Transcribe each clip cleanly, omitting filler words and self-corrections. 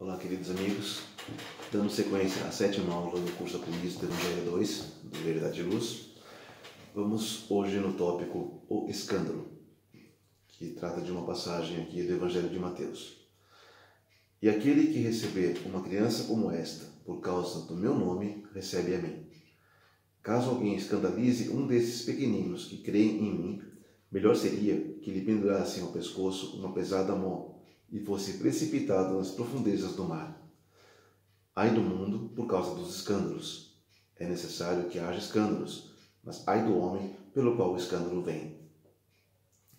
Olá, queridos amigos, dando sequência à 7ª aula do curso Aprendiz do Evangelho 2, do Verdade e Luz, vamos hoje no tópico O Escândalo, que trata de uma passagem aqui do Evangelho de Mateus. E aquele que receber uma criança como esta, por causa do meu nome, recebe a mim. Caso alguém escandalize um desses pequeninos que creem em mim, melhor seria que lhe pendurassem ao pescoço uma pesada mão e fosse precipitado nas profundezas do mar. Ai do mundo por causa dos escândalos. É necessário que haja escândalos, mas ai do homem pelo qual o escândalo vem.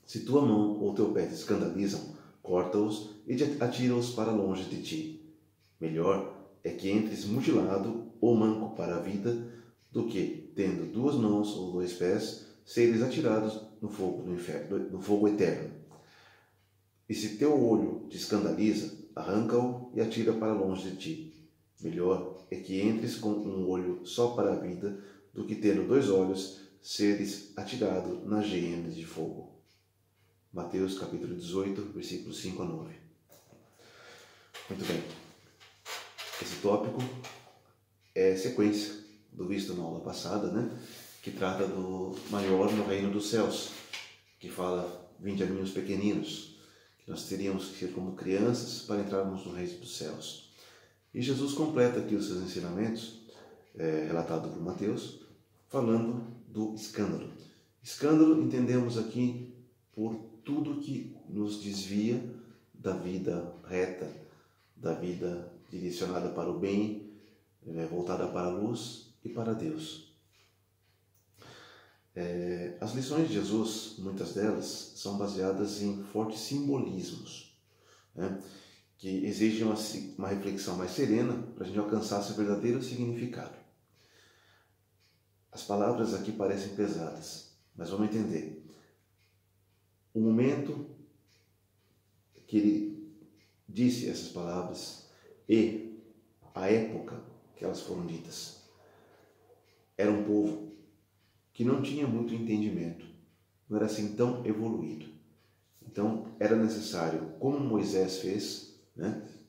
Se tua mão ou teu pé te escandalizam, corta-os e atira-os para longe de ti. Melhor é que entres mutilado ou manco para a vida, do que, tendo 2 mãos ou 2 pés, seres atirados no fogo do inferno, no fogo eterno. E se teu olho te escandaliza, arranca-o e atira para longe de ti. Melhor é que entres com um olho só para a vida, do que tendo 2 olhos, seres atirado na geena de fogo. Mateus capítulo 18, versículos 5 a 9. Muito bem. Esse tópico é sequência do visto na aula passada, que trata do maior no reino dos céus, que fala: vinde a mim os pequeninos. Nós teríamos que ser como crianças para entrarmos no reino dos céus. E Jesus completa aqui os seus ensinamentos, relatado por Mateus, falando do escândalo. Escândalo entendemos aqui por tudo que nos desvia da vida reta, da vida direcionada para o bem, voltada para a luz e para Deus. As lições de Jesus, muitas delas, são baseadas em fortes simbolismos, que exigem uma reflexão mais serena para a gente alcançar seu verdadeiro significado. As palavras aqui parecem pesadas, mas vamos entender. O momento que ele disse essas palavras e a época que elas foram ditas. Era um povo que não tinha muito entendimento, não era assim tão evoluído. Então, era necessário, como Moisés fez,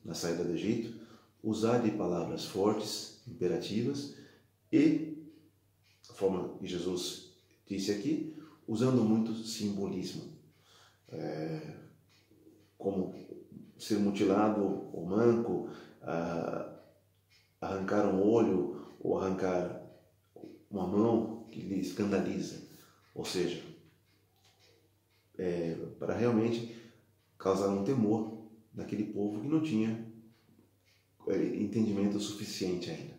na saída do Egito, usar de palavras fortes, imperativas, e, a forma que Jesus disse aqui, usando muito simbolismo, como ser mutilado ou manco, arrancar um olho ou arrancar uma mão que lhe escandaliza, ou seja, para realmente causar um temor naquele povo que não tinha entendimento suficiente ainda.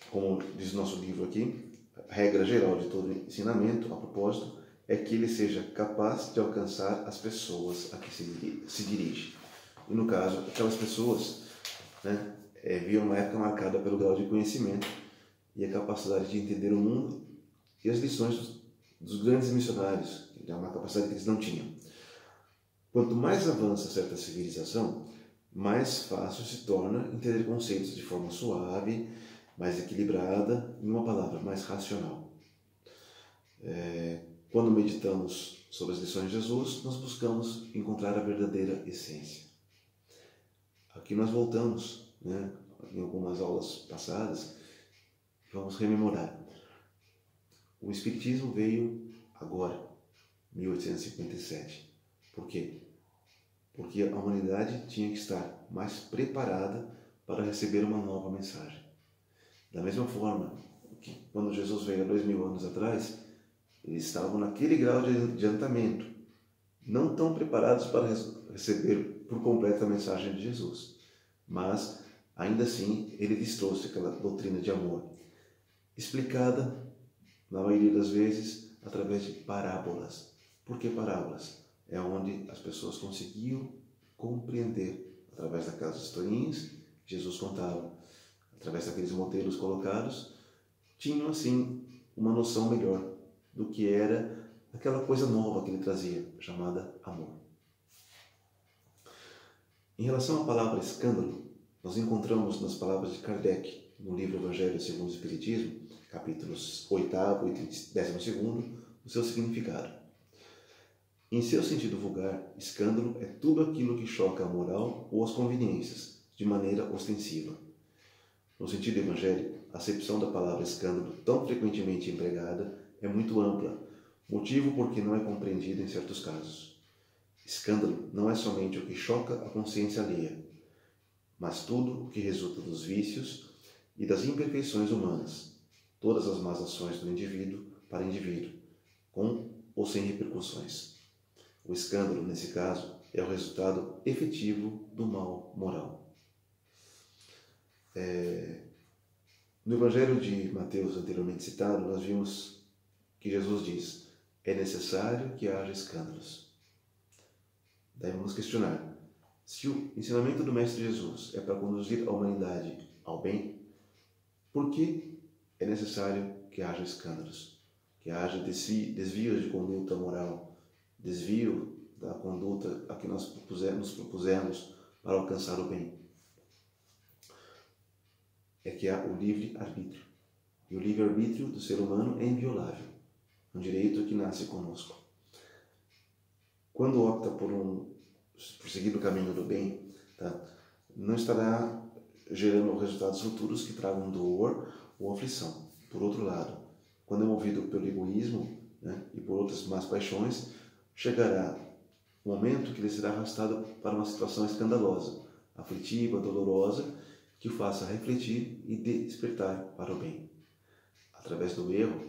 Como diz o nosso livro aqui, a regra geral de todo ensinamento, a propósito, é que ele seja capaz de alcançar as pessoas a que se dirige. E no caso, aquelas pessoas viam uma época marcada pelo grau de conhecimento e a capacidade de entender o mundo e as lições dos grandes missionários, que é uma capacidade que eles não tinham. Quanto mais avança certa civilização, mais fácil se torna entender conceitos de forma suave, mais equilibrada, em uma palavra, mais racional. Quando meditamos sobre as lições de Jesus, nós buscamos encontrar a verdadeira essência. Aqui nós voltamos, em algumas aulas passadas, vamos rememorar. O Espiritismo veio agora, 1857. Por quê? Porque a humanidade tinha que estar mais preparada para receber uma nova mensagem. Da mesma forma que quando Jesus veio há 2000 anos atrás, eles estavam naquele grau de adiantamento, não tão preparados para receber por completo a mensagem de Jesus. Mas, ainda assim, ele lhes trouxe aquela doutrina de amor, explicada, na maioria das vezes, através de parábolas. Por que parábolas? É onde as pessoas conseguiam compreender, através daquelas historinhas que Jesus contava, através daqueles modelos colocados, tinham, assim, uma noção melhor do que era aquela coisa nova que ele trazia, chamada amor. Em relação à palavra escândalo, nós encontramos nas palavras de Kardec, no livro Evangelho segundo o Espiritismo, capítulos 8º e 12º, o seu significado. Em seu sentido vulgar, escândalo é tudo aquilo que choca a moral ou as conveniências, de maneira ostensiva. No sentido evangélico, a acepção da palavra escândalo, tão frequentemente empregada, é muito ampla, motivo por que não é compreendida em certos casos. Escândalo não é somente o que choca a consciência alheia, mas tudo o que resulta dos vícios e das imperfeições humanas, todas as más ações do indivíduo para indivíduo, com ou sem repercussões. O escândalo, nesse caso, é o resultado efetivo do mal moral. No Evangelho de Mateus, anteriormente citado, nós vimos que Jesus diz: é necessário que haja escândalos. Daí vamos questionar: se o ensinamento do Mestre Jesus é para conduzir a humanidade ao bem, por que é necessário que haja escândalos? Que haja desvios de conduta moral, desvio da conduta a que nós nos propusemos para alcançar o bem? É que há o livre-arbítrio. E o livre-arbítrio do ser humano é inviolável, um direito que nasce conosco. Quando opta por seguir o caminho do bem, não estará gerando resultados futuros que tragam dor ou aflição. Por outro lado, quando é movido pelo egoísmo, e por outras más paixões, chegará um momento que ele será arrastado para uma situação escandalosa, aflitiva, dolorosa, que o faça refletir e despertar para o bem. Através do erro,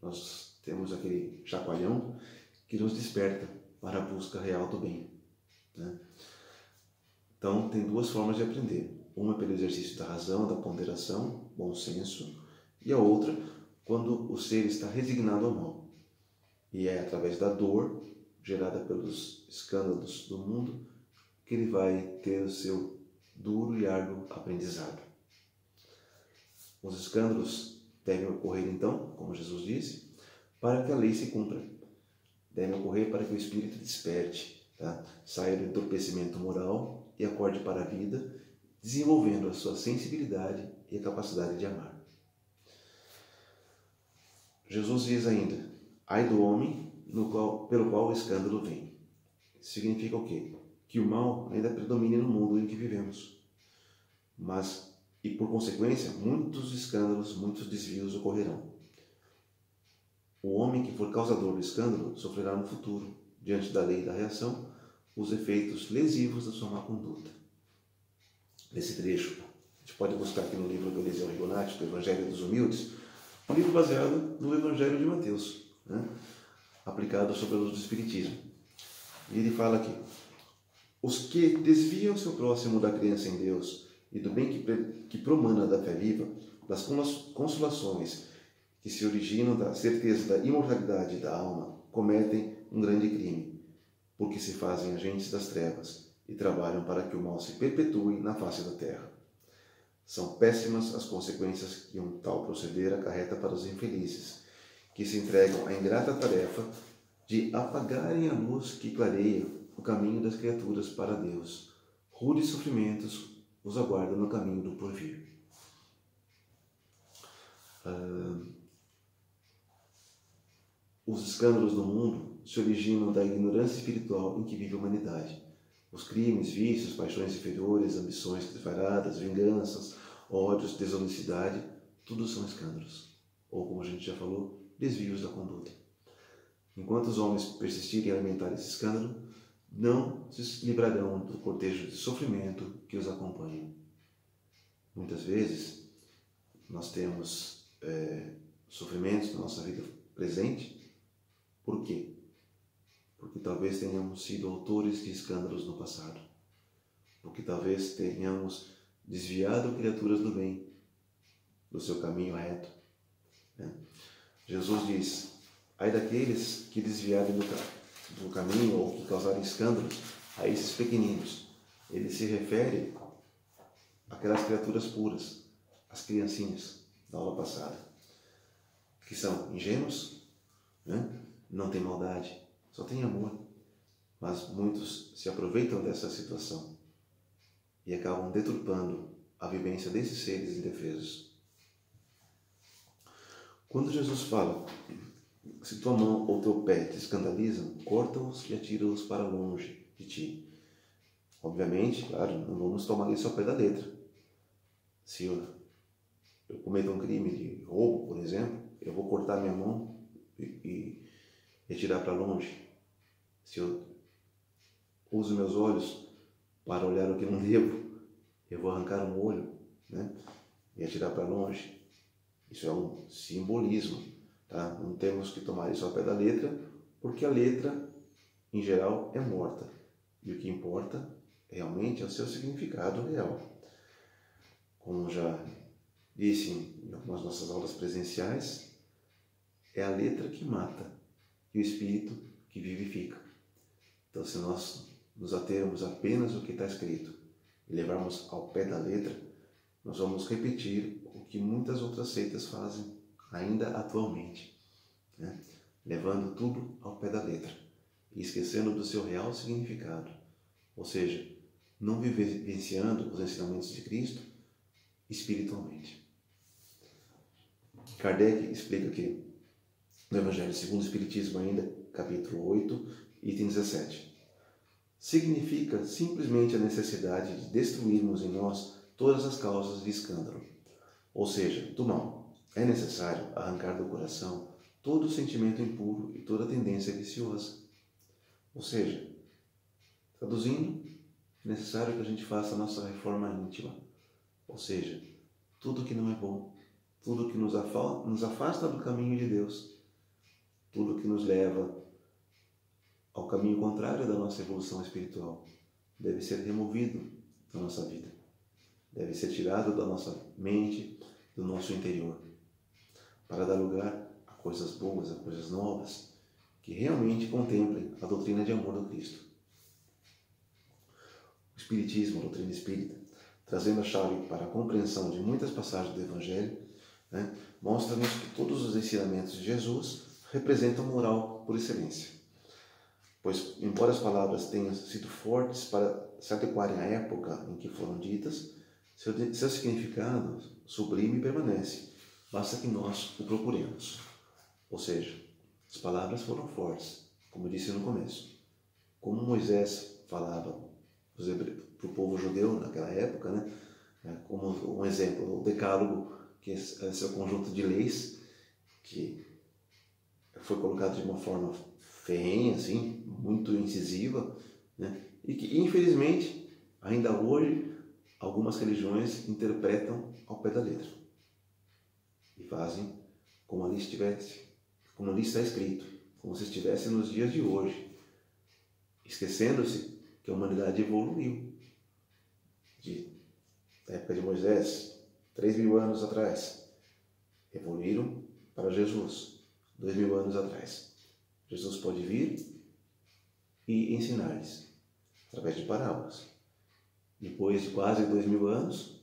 nós temos aquele chacoalhão que nos desperta para a busca real do bem. Então, tem duas formas de aprender. Uma pelo exercício da razão, da ponderação, bom senso, e a outra quando o ser está resignado ao mal. E é através da dor gerada pelos escândalos do mundo que ele vai ter o seu duro e árduo aprendizado. Os escândalos devem ocorrer, então, como Jesus disse, para que a lei se cumpra. Devem ocorrer para que o espírito desperte, saia do entorpecimento moral e acorde para a vida, desenvolvendo a sua sensibilidade e a capacidade de amar. Jesus diz ainda: ai do homem pelo qual o escândalo vem. Significa o quê? Que o mal ainda predomina no mundo em que vivemos. E por consequência, muitos escândalos, muitos desvios ocorrerão. O homem que for causador do escândalo sofrerá no futuro, diante da lei da reação, os efeitos lesivos da sua má conduta. Nesse trecho, a gente pode buscar aqui no livro do Eliseu Rigonati, do Evangelho dos Humildes, um livro baseado no Evangelho de Mateus, aplicado sobre a luz do Espiritismo. E ele fala aqui: os que desviam seu próximo da crença em Deus e do bem que promana da fé viva, das consolações que se originam da certeza da imortalidade da alma, cometem um grande crime, porque se fazem agentes das trevas e trabalham para que o mal se perpetue na face da terra. São péssimas as consequências que um tal proceder acarreta para os infelizes, que se entregam à ingrata tarefa de apagarem a luz que clareia o caminho das criaturas para Deus. Rudes sofrimentos os aguardam no caminho do porvir. Os escândalos do mundo se originam da ignorância espiritual em que vive a humanidade. Os crimes, vícios, paixões inferiores, ambições desvaradas, vinganças, ódios, desonestidade, tudo são escândalos. Ou, como a gente já falou, desvios da conduta. Enquanto os homens persistirem em alimentar esse escândalo, não se livrarão do cortejo de sofrimento que os acompanha. Muitas vezes, nós temos sofrimentos na nossa vida presente. Por quê? Porque talvez tenhamos sido autores de escândalos no passado. Porque talvez tenhamos desviado criaturas do bem do seu caminho reto. Jesus diz: ai daqueles que desviarem do caminho ou que causarem escândalos a esses pequeninos. Ele se refere àquelas criaturas puras, as criancinhas da aula passada, que são ingênuos, não tem maldade, só tem amor. Mas muitos se aproveitam dessa situação e acabam deturpando a vivência desses seres indefesos. Quando Jesus fala Se tua mão ou teu pé te escandalizam, corta-os e atira-os para longe de ti. Obviamente, claro, não vamos tomar isso ao pé da letra. Se eu cometo um crime de roubo, por exemplo, eu vou cortar minha mão e atirar para longe. Se eu uso meus olhos para olhar o que não devo, eu vou arrancar um olho, né, e atirar para longe. Isso é um simbolismo, tá? Não temos que tomar isso ao pé da letra, porque a letra, em geral, é morta. E o que importa realmente é o seu significado real. Como já disse em algumas nossas aulas presenciais, é a letra que mata e o espírito que vivifica. Então, se nós nos atermos apenas ao que está escrito e levarmos ao pé da letra, nós vamos repetir o que muitas outras seitas fazem ainda atualmente, né? Levando tudo ao pé da letra e esquecendo do seu real significado, ou seja, não vivenciando os ensinamentos de Cristo espiritualmente. Kardec explica aqui no Evangelho segundo o Espiritismo, ainda, capítulo 8, item 17. Significa simplesmente a necessidade de destruirmos em nós todas as causas de escândalo, ou seja, do mal. É necessário arrancar do coração todo o sentimento impuro e toda tendência viciosa. Ou seja, traduzindo, é necessário que a gente faça a nossa reforma íntima, ou seja, tudo que não é bom, tudo que nos afasta do caminho de Deus, tudo que nos leva ao caminho contrário da nossa evolução espiritual, deve ser removido da nossa vida, deve ser tirado da nossa mente, do nosso interior, para dar lugar a coisas boas, a coisas novas, que realmente contemplem a doutrina de amor do Cristo. O Espiritismo, a doutrina espírita, trazendo a chave para a compreensão de muitas passagens do Evangelho, né, mostra-nos que todos os ensinamentos de Jesus representam moral por excelência. Pois, embora as palavras tenham sido fortes para se adequarem à época em que foram ditas, seu significado sublime permanece, basta que nós o procuremos. Ou seja, as palavras foram fortes, como disse no começo. Como Moisés falava para o povo judeu naquela época, né? Como um exemplo, o Decálogo, que é seu conjunto de leis, que foi colocado de uma forma ferrenha, assim, muito incisiva, né? E que, infelizmente, ainda hoje, algumas religiões interpretam ao pé da letra e fazem como ali está escrito, como se estivesse nos dias de hoje, esquecendo-se que a humanidade evoluiu da época de Moisés, 3.000 anos atrás, evoluíram para Jesus, 2.000 anos atrás. Jesus pode vir e ensinar-lhes através de parábolas. Depois de quase 2.000 anos,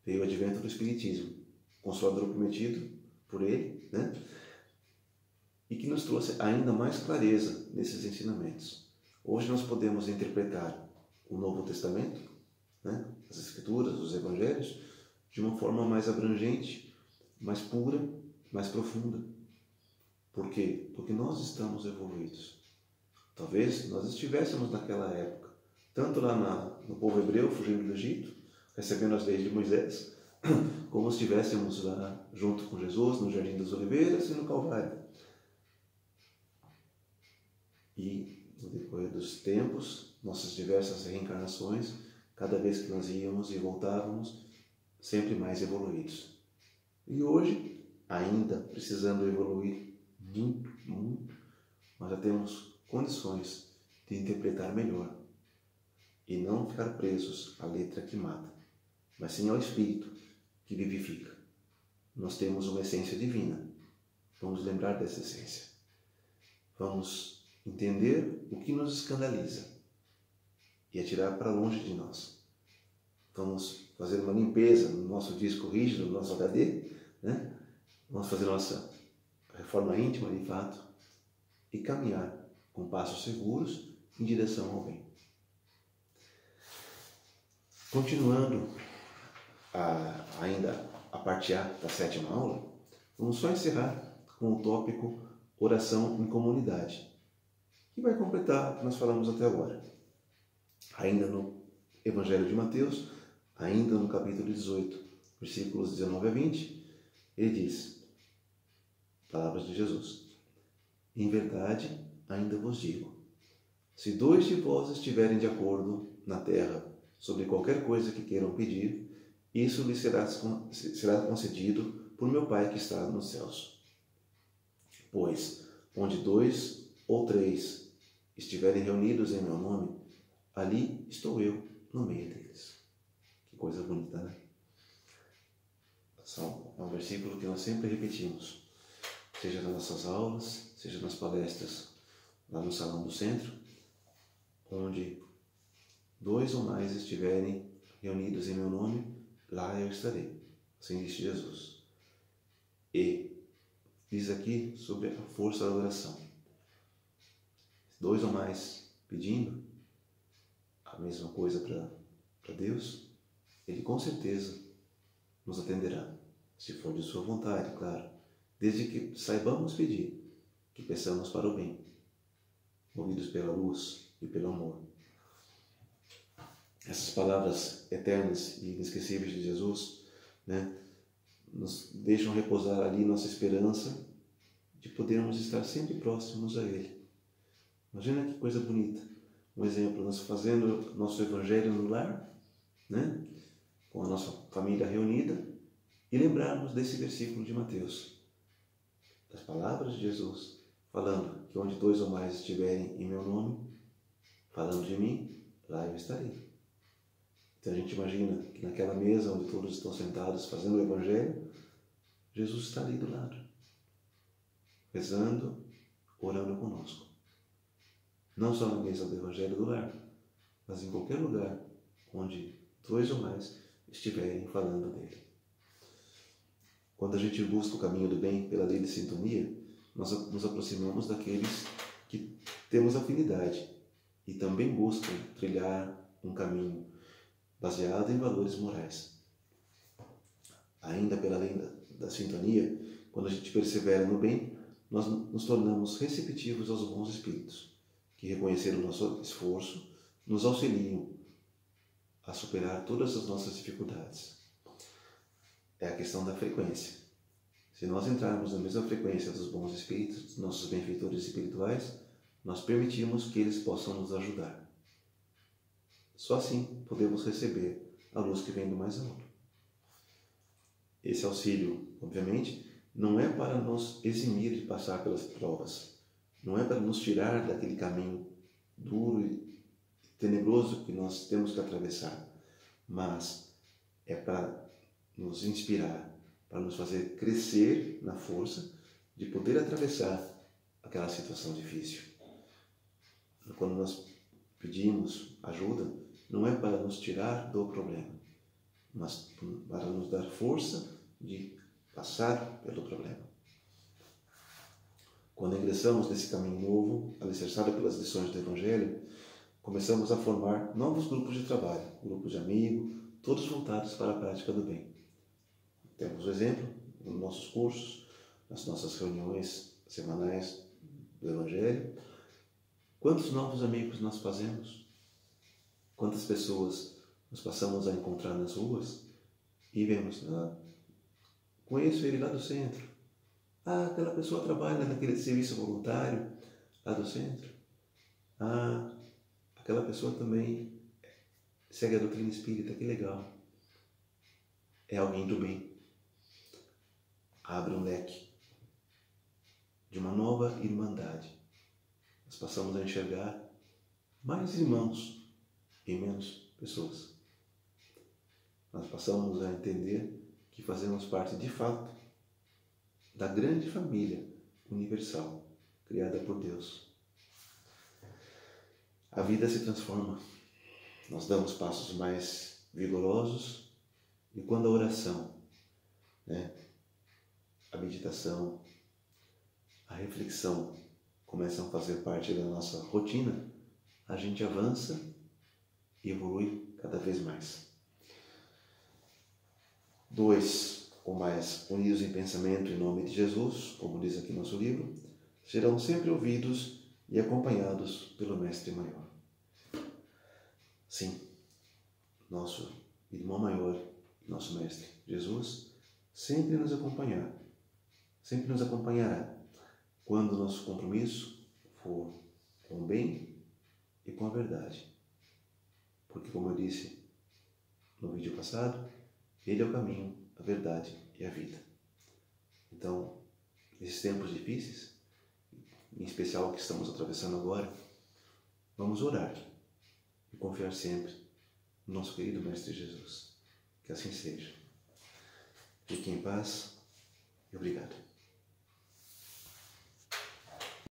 veio o advento do Espiritismo, consolador prometido por ele, né? E que nos trouxe ainda mais clareza nesses ensinamentos. Hoje nós podemos interpretar o Novo Testamento, né, as Escrituras, os Evangelhos, de uma forma mais abrangente, mais pura, mais profunda. Por quê? Porque nós estamos evoluídos. Talvez nós estivéssemos naquela época, tanto lá no povo hebreu, fugindo do Egito, recebendo as leis de Moisés, como estivéssemos lá junto com Jesus, no Jardim das Oliveiras e no Calvário. E, no decorrer dos tempos, nossas diversas reencarnações, cada vez que nós íamos e voltávamos, sempre mais evoluídos. E hoje, ainda precisando evoluir muito, muito, nós já temos condições de interpretar melhor e não ficar presos à letra que mata, mas sim ao Espírito que vivifica. Nós temos uma essência divina. Vamos lembrar dessa essência. Vamos entender o que nos escandaliza e atirar para longe de nós. Vamos fazer uma limpeza no nosso disco rígido, no nosso HD, né? Vamos fazer nossa reforma íntima, de fato, e caminhar com passos seguros em direção ao bem. Continuando ainda a parte A da 7ª aula, vamos só encerrar com o tópico oração em comunidade. E vai completar o que nós falamos até agora. Ainda no Evangelho de Mateus, ainda no capítulo 18, versículos 19 a 20, ele diz, palavras de Jesus: em verdade, ainda vos digo, se 2 de vós estiverem de acordo na terra sobre qualquer coisa que queiram pedir, isso lhes será concedido por meu Pai que está nos céus. Pois, onde 2 ou 3 estiverem reunidos em meu nome, ali estou eu no meio deles. Que coisa bonita, né? É um versículo que nós sempre repetimos, seja nas nossas aulas, seja nas palestras lá no Salão do Centro, onde 2 ou mais estiverem reunidos em meu nome, lá eu estarei. Assim disse Jesus. E diz aqui sobre a força da oração. 2 ou mais pedindo a mesma coisa para Deus, Ele com certeza nos atenderá, se for de sua vontade, claro, desde que saibamos pedir, que peçamos para o bem, movidos pela luz e pelo amor. Essas palavras eternas e inesquecíveis de Jesus, né, nos deixam repousar ali nossa esperança de podermos estar sempre próximos a Ele. Imagina que coisa bonita. Um exemplo, nós fazendo nosso evangelho no lar, né, com a nossa família reunida, e lembrarmos desse versículo de Mateus, das palavras de Jesus, falando que onde 2 ou mais estiverem em meu nome, falando de mim, lá eu estarei. Então a gente imagina que naquela mesa onde todos estão sentados fazendo o evangelho, Jesus está ali do lado, rezando, orando conosco. Não só na mesa do evangelho do lar, mas em qualquer lugar onde 2 ou mais estiverem falando dele. Quando a gente busca o caminho do bem pela lei de sintonia, nós nos aproximamos daqueles que temos afinidade e também buscam trilhar um caminho baseado em valores morais. Ainda pela lei da sintonia, quando a gente persevera no bem, nós nos tornamos receptivos aos bons espíritos, que reconheceram o nosso esforço, nos auxiliam a superar todas as nossas dificuldades. É a questão da frequência. Se nós entrarmos na mesma frequência dos bons espíritos, dos nossos benfeitores espirituais, nós permitimos que eles possam nos ajudar. Só assim podemos receber a luz que vem do mais alto. Esse auxílio, obviamente, não é para nos eximir de passar pelas provas, não é para nos tirar daquele caminho duro e tenebroso que nós temos que atravessar, mas é para nos inspirar, para nos fazer crescer na força de poder atravessar aquela situação difícil. Quando nós pedimos ajuda, não é para nos tirar do problema, mas para nos dar força de passar pelo problema. Quando ingressamos nesse caminho novo, alicerçado pelas lições do Evangelho, começamos a formar novos grupos de trabalho, grupos de amigos, todos voltados para a prática do bem. Temos o exemplo nos nossos cursos, nas nossas reuniões semanais do Evangelho. Quantos novos amigos nós fazemos? Quantas pessoas nós passamos a encontrar nas ruas e vemos, conheço ele lá do centro. Aquela pessoa trabalha naquele serviço voluntário lá do centro. Aquela pessoa também segue a doutrina espírita, que legal. É alguém do bem. Abre um leque de uma nova irmandade. Nós passamos a enxergar mais irmãos e menos pessoas. Nós passamos a entender que fazemos parte de fato da grande família universal criada por Deus. A vida se transforma. Nós damos passos mais vigorosos e quando a oração, a meditação, a reflexão começam a fazer parte da nossa rotina, a gente avança e evolui cada vez mais. 2 ou mais unidos em pensamento em nome de Jesus, como diz aqui nosso livro, serão sempre ouvidos e acompanhados pelo Mestre Maior. Sim, nosso irmão maior, nosso Mestre Jesus, sempre nos acompanhará quando nosso compromisso for com o bem e com a verdade. Porque, como eu disse no vídeo passado, Ele é o caminho, a verdade e a vida. Então, nesses tempos difíceis, em especial o que estamos atravessando agora, vamos orar e confiar sempre no nosso querido Mestre Jesus. Que assim seja. Fiquem em paz e obrigado.